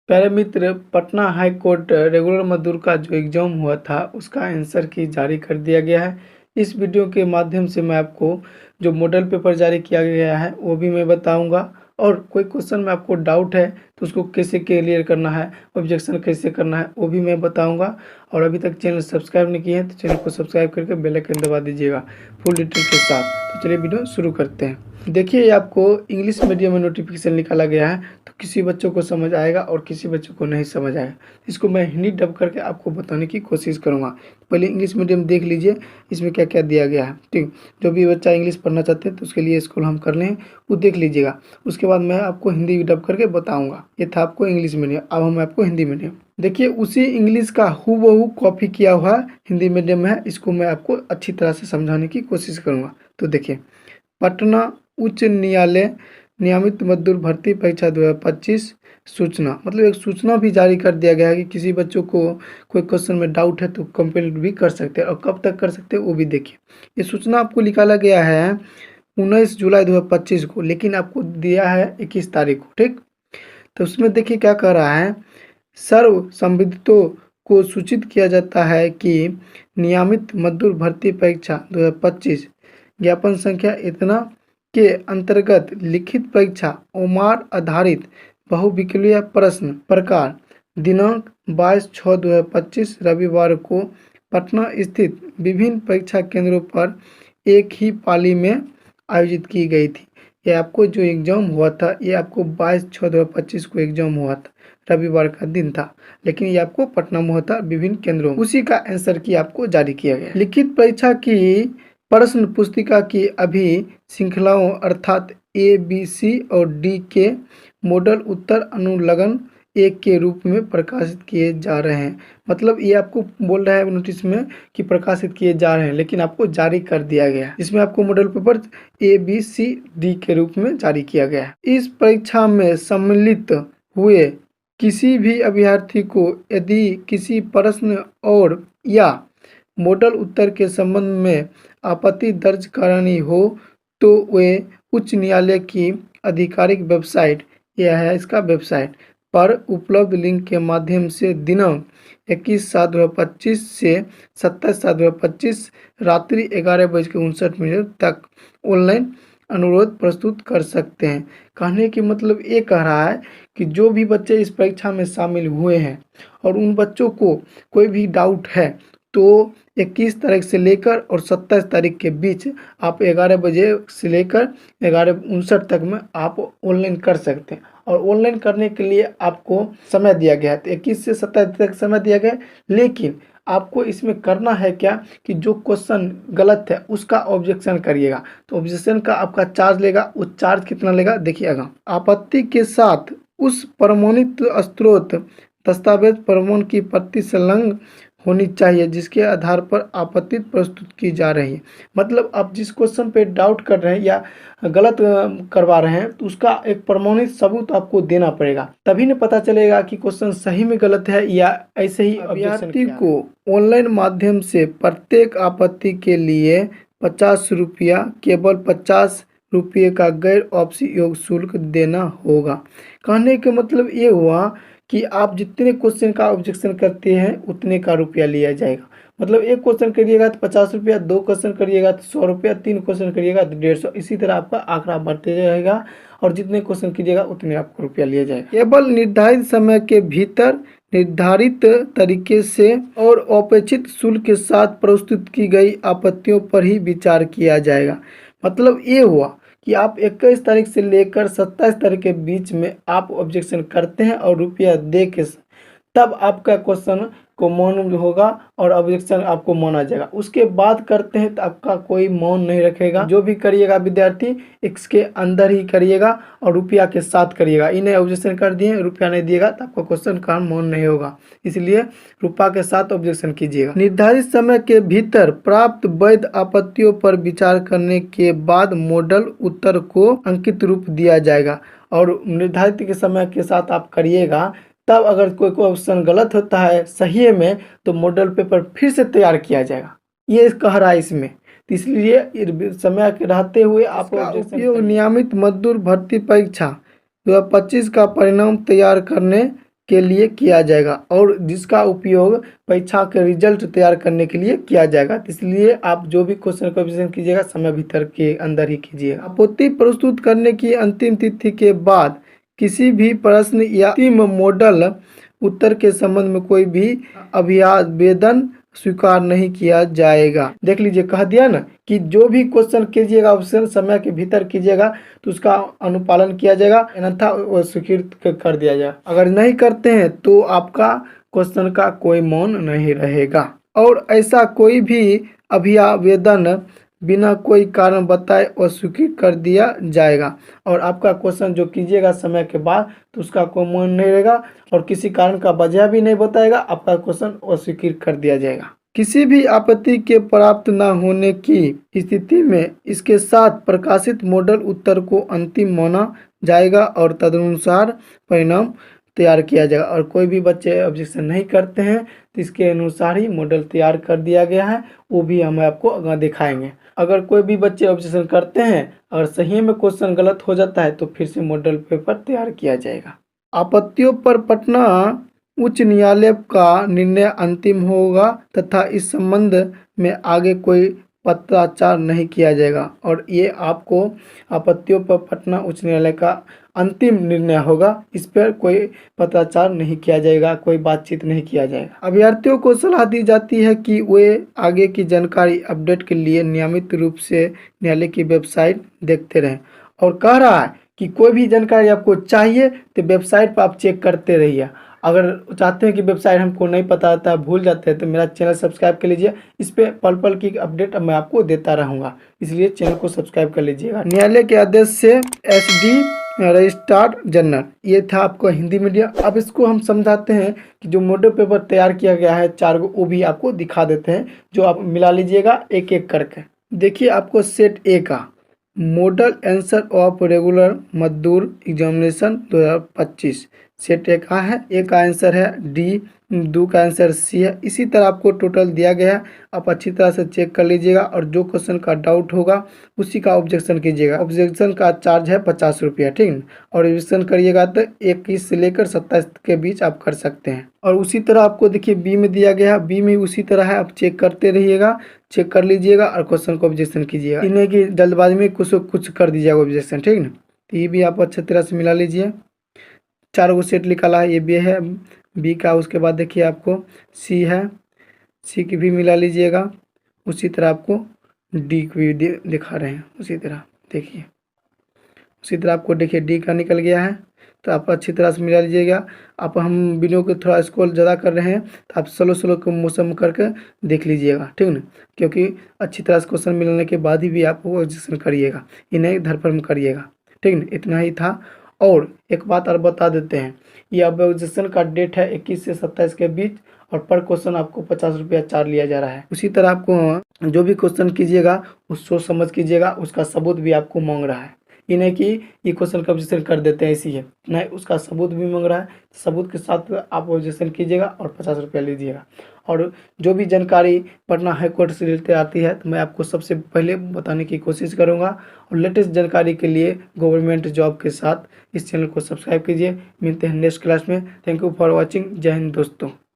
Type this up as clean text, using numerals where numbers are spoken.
प्यारे मित्र, Patna high court regular मजदूर का जो एग्ज़ाम हुआ था उसका आंसर की जारी कर दिया गया है। इस वीडियो के माध्यम से मैं आपको जो मॉडल पेपर जारी किया गया है वो भी मैं बताऊंगा, और कोई क्वेश्चन में आपको डाउट है तो उसको कैसे क्लियर करना है, ऑब्जेक्शन कैसे करना है वो भी मैं बताऊंगा। और अभी तक चैनल सब्सक्राइब नहीं किए हैं तो चैनल को सब्सक्राइब करके बेल आइकन दबा दीजिएगा फुल डिटेल के साथ। तो चलिए वीडियो शुरू करते हैं। देखिए, ये आपको इंग्लिश मीडियम में नोटिफिकेशन निकाला गया है, तो किसी बच्चों को समझ आएगा और किसी बच्चों को नहीं समझ आएगा। इसको मैं हिंदी डब करके आपको बताने की कोशिश करूँगा। पहले इंग्लिश मीडियम देख लीजिए, इसमें क्या क्या दिया गया है। ठीक, जो भी बच्चा इंग्लिश पढ़ना चाहते हैं तो उसके लिए स्कूल हम कर रहे हैं, वो देख लीजिएगा। उसके बाद मैं आपको हिंदी डब करके बताऊँगा। ये था आपको इंग्लिश मीडियम, अब हम आपको हिंदी मीडियम। देखिए, उसी इंग्लिश का हूबहू कॉपी किया हुआ हिंदी मीडियम में है, इसको मैं आपको अच्छी तरह से समझाने की कोशिश करूँगा। तो देखिए, पटना उच्च न्यायालय नियमित मजदूर भर्ती परीक्षा 2025 सूचना, मतलब एक सूचना भी जारी कर दिया गया है कि किसी बच्चों को कोई क्वेश्चन में डाउट है तो कंप्लेंट भी कर सकते हैं, और कब तक कर सकते हैं वो भी देखिए। ये सूचना आपको निकाला गया है 19 जुलाई 2025 को, लेकिन आपको दिया है 21 तारीख को। ठीक, तो उसमें देखिए क्या कह रहा है। सर्व संबंधितों को सूचित किया जाता है कि नियमित मजदूर भर्ती परीक्षा 2025 ज्ञापन संख्या इतना के अंतर्गत लिखित परीक्षा ओमार आधारित बहुविकल्पीय प्रश्न प्रकार दिनांक 22/6/2025 रविवार को पटना स्थित विभिन्न परीक्षा केंद्रों पर एक ही पाली में आयोजित की गई थी। ये आपको जो एग्जाम हुआ था, ये आपको 22/6/2025 को एग्जाम हुआ था, रविवार का दिन था, लेकिन ये आपको पटना में होता विभिन्न केंद्रों में। उसी का आंसर की आपको जारी किया गया। लिखित परीक्षा की प्रश्न पुस्तिका की अभी श्रृंखलाओं अर्थात ए, बी, सी और डी के मॉडल उत्तर अनुलग्न एक के रूप में प्रकाशित किए जा रहे हैं। मतलब ये आपको बोल रहा है नोटिस में कि प्रकाशित किए जा रहे हैं, लेकिन आपको जारी कर दिया गया है। इसमें आपको model paper A, B, C, D के रूप में जारी किया गया है। इस परीक्षा में सम्मिलित हुए किसी भी अभ्यर्थी को यदि किसी प्रश्न और या मॉडल उत्तर के संबंध में आपत्ति दर्ज करानी हो तो वे उच्च न्यायालय की आधिकारिक वेबसाइट, यह है इसका वेबसाइट, पर उपलब्ध लिंक के माध्यम से दिनांक 21/7/2025 से 27/7/2025 रात्रि 11:59 तक ऑनलाइन अनुरोध प्रस्तुत कर सकते हैं। कहने की मतलब ये कह रहा है कि जो भी बच्चे इस परीक्षा में शामिल हुए हैं और उन बच्चों को कोई भी डाउट है तो 21 तारीख से लेकर और 27 तारीख के बीच आप 11 बजे से लेकर 11:59 तक में आप ऑनलाइन कर सकते हैं। और ऑनलाइन करने के लिए आपको समय दिया गया है, तो 21 से 27 तक समय दिया गया है, लेकिन आपको इसमें करना है क्या कि जो क्वेश्चन गलत है उसका ऑब्जेक्शन करिएगा। तो ऑब्जेक्शन का आपका चार्ज लेगा, वो चार्ज कितना लेगा देखिएगा। आपत्ति के साथ उस प्रमाणित स्रोत दस्तावेज प्रमाण की प्रति संलग्न होनी चाहिए जिसके आधार पर आपत्ति प्रस्तुत की जा रही है। मतलब आप जिस क्वेश्चन पे डाउट कर रहे हैं या गलत करवा रहे हैं तो उसका एक प्रमाणित सबूत आपको देना पड़ेगा, तभी न पता चलेगा कि क्वेश्चन सही में गलत है या ऐसे ही। अभ्यर्थी को ऑनलाइन माध्यम से प्रत्येक आपत्ति के लिए 50 रुपया, केवल 50 रुपये का गैर वापसी योग्य शुल्क देना होगा। कहने का मतलब ये हुआ कि आप जितने क्वेश्चन का ऑब्जेक्शन करते हैं उतने का रुपया लिया जाएगा। मतलब एक क्वेश्चन करिएगा तो 50 रुपया, 2 क्वेश्चन करिएगा तो 100 रुपया, 3 क्वेश्चन करिएगा तो 150, इसी तरह आपका आंकड़ा बढ़ते रहेगा और जितने क्वेश्चन कीजिएगा उतने आपको रुपया लिया जाएगा। केवल निर्धारित समय के भीतर निर्धारित तरीके से और अपेक्षित शुल्क के साथ प्रस्तुत की गई आपत्तियों पर ही विचार किया जाएगा। मतलब ये हुआ कि आप 21 तारीख से लेकर 27 तारीख के बीच में आप ऑब्जेक्शन करते हैं और रुपया दे के तब आपका क्वेश्चन को मौन होगा और ऑब्जेक्शन आपको माना जाएगा। उसके बाद करते हैं तो आपका कोई मौन नहीं रखेगा। जो भी करिएगा विद्यार्थी इसके अंदर ही करिएगा और रुपया के साथ करिएगा। इन्हें ऑब्जेक्शन कर दिए, रुपया नहीं दिएगा तो आपका क्वेश्चन का मौन नहीं होगा, इसलिए रुपया के साथ ऑब्जेक्शन कीजिएगा। निर्धारित समय के भीतर प्राप्त वैध आपत्तियों पर विचार करने के बाद मॉडल उत्तर को अंकित रूप दिया जाएगा और निर्धारित के समय के साथ आप करिएगा। तब अगर कोई क्वेश्चन गलत होता है सही में तो मॉडल पेपर फिर से तैयार किया जाएगा, ये कह रहा है इसमें। तो इसलिए समय के रहते हुए आप उपयोग नियमित मजदूर भर्ती परीक्षा 2025 का परिणाम तैयार करने के लिए किया जाएगा और जिसका उपयोग परीक्षा के रिजल्ट तैयार करने के लिए किया जाएगा। इसलिए आप जो भी क्वेश्चन का विश्लेषण कीजिएगा समय भीतर के अंदर ही कीजिएगा। आपत्ति प्रस्तुत करने की अंतिम तिथि के बाद किसी भी प्रश्न या अंतिम मॉडल उत्तर के संबंध में कोई भी अभ्यावेदन स्वीकार नहीं किया जाएगा। देख लीजिए, कह दिया ना कि जो भी क्वेश्चन कीजिएगा ऑप्शन समय के भीतर कीजिएगा तो उसका अनुपालन किया जाएगा, अन्यथा वो स्वीकृत कर दिया जाएगा। अगर नहीं करते हैं तो आपका क्वेश्चन का कोई मौन नहीं रहेगा और ऐसा कोई भी अभ्यावेदन बिना कोई कारण बताए अस्वीकृत कर दिया जाएगा और आपका क्वेश्चन जो कीजिएगा समय के बाद तो उसका कोई मौन नहीं रहेगा और किसी कारण का वजह भी नहीं बताएगा, आपका क्वेश्चन अस्वीकृत कर दिया जाएगा। किसी भी आपत्ति के प्राप्त न होने की स्थिति में इसके साथ प्रकाशित मॉडल उत्तर को अंतिम माना जाएगा और तदनुसार परिणाम तैयार किया जाएगा और कोई भी बच्चे ऑब्जेक्शन नहीं करते हैं तो इसके अनुसार ही मॉडल तैयार कर दिया गया है, वो भी हम आपको आगे दिखाएंगे। अगर कोई भी बच्चे ऑब्जेक्शन करते हैं, अगर सही में क्वेश्चन गलत हो जाता है तो फिर से मॉडल पेपर तैयार किया जाएगा। आपत्तियों पर पटना उच्च न्यायालय का निर्णय अंतिम होगा तथा इस संबंध में आगे कोई पत्राचार नहीं किया जाएगा और ये आपको आपत्तियों पर पटना उच्च न्यायालय का अंतिम निर्णय होगा, इस पर कोई पत्राचार नहीं किया जाएगा, कोई बातचीत नहीं किया जाएगा। अभ्यर्थियों को सलाह दी जाती है कि वे आगे की जानकारी अपडेट के लिए नियमित रूप से न्यायालय की वेबसाइट देखते रहें और कह रहा है कि कोई भी जानकारी आपको चाहिए तो वेबसाइट पर आप चेक करते रहिए। अगर चाहते हैं कि वेबसाइट हमको नहीं पता होता है, भूल जाते हैं, तो मेरा चैनल सब्सक्राइब कर लीजिए। इस पे पल पल की अपडेट मैं आपको देता रहूँगा, इसलिए चैनल को सब्सक्राइब कर लीजिएगा। न्यायालय के आदेश से SD रजिस्ट्रार जनरल, ये था आपको हिंदी मीडियम। अब इसको हम समझाते हैं कि जो मॉडल पेपर तैयार किया गया है 4 गो, वो भी आपको दिखा देते हैं, जो आप मिला लीजिएगा एक एक करके। देखिए, आपको सेट ए का मॉडल आंसर ऑफ रेगुलर मजदूर एग्जामिनेशन 2025 सेट ए का है। ए का आंसर है डी, 2 का आंसर सी है। इसी तरह आपको टोटल दिया गया है, आप अच्छी तरह से चेक कर लीजिएगा और जो क्वेश्चन का डाउट होगा उसी का ऑब्जेक्शन कीजिएगा। ऑब्जेक्शन का चार्ज है 50 रुपया, ठीक है। और रिविजन करिएगा तो 21 से लेकर 27 के बीच आप कर सकते हैं। और उसी तरह आपको देखिए बी में दिया गया है, बी में उसी तरह है, आप चेक करते रहिएगा, चेक कर लीजिएगा और क्वेश्चन को ऑब्जेक्शन कीजिएगा। इन्हें की जल्दबाजी में कुछ कर दीजिएगा ऑब्जेक्शन, ठीक है। तो ये भी आप अच्छी तरह से मिला लीजिए। 4 गो सेट निकाला है, ये बी है बी का। उसके बाद देखिए आपको सी है, सी की भी मिला लीजिएगा। उसी तरह आपको डी की भी दिखा रहे हैं, उसी तरह देखिए, उसी तरह आपको देखिए डी का निकल गया है, तो आप अच्छी तरह से मिला लीजिएगा। आप हम वीडियो को थोड़ा स्क्रॉल ज़्यादा कर रहे हैं तो आप स्लो को मौसम करके देख लीजिएगा, ठीक ना, क्योंकि अच्छी तरह से क्वेश्चन मिलने के बाद ही भी आप वो ऑब्जेक्शन करिएगा, इन्हें धरफड़ करिएगा, ठीक ना। इतना ही था। और एक बात और बता देते हैं, ये ऑब्जेक्शन का डेट है 21 से 27 के बीच और पर क्वेश्चन आपको 50 रुपया चार्ज लिया जा रहा है। उसी तरह आपको जो भी क्वेश्चन कीजिएगा उस सोच समझ कीजिएगा, उसका सबूत भी आपको मांग रहा है। ये नहीं कि ये क्वेश्चन का ऑब्जेक्शन कर देते हैं इसी है, नहीं, उसका सबूत भी मांग रहा है। सबूत के साथ आप ऑब्जेक्शन कीजिएगा और 50 रुपया लीजिएगा। और जो भी जानकारी पटना हाई कोर्ट से रिलेटेड आती है तो मैं आपको सबसे पहले बताने की कोशिश करूंगा। और लेटेस्ट जानकारी के लिए गवर्नमेंट जॉब के साथ इस चैनल को सब्सक्राइब कीजिए। मिलते हैं नेक्स्ट क्लास में। Thank you for watching. जय हिंद दोस्तों।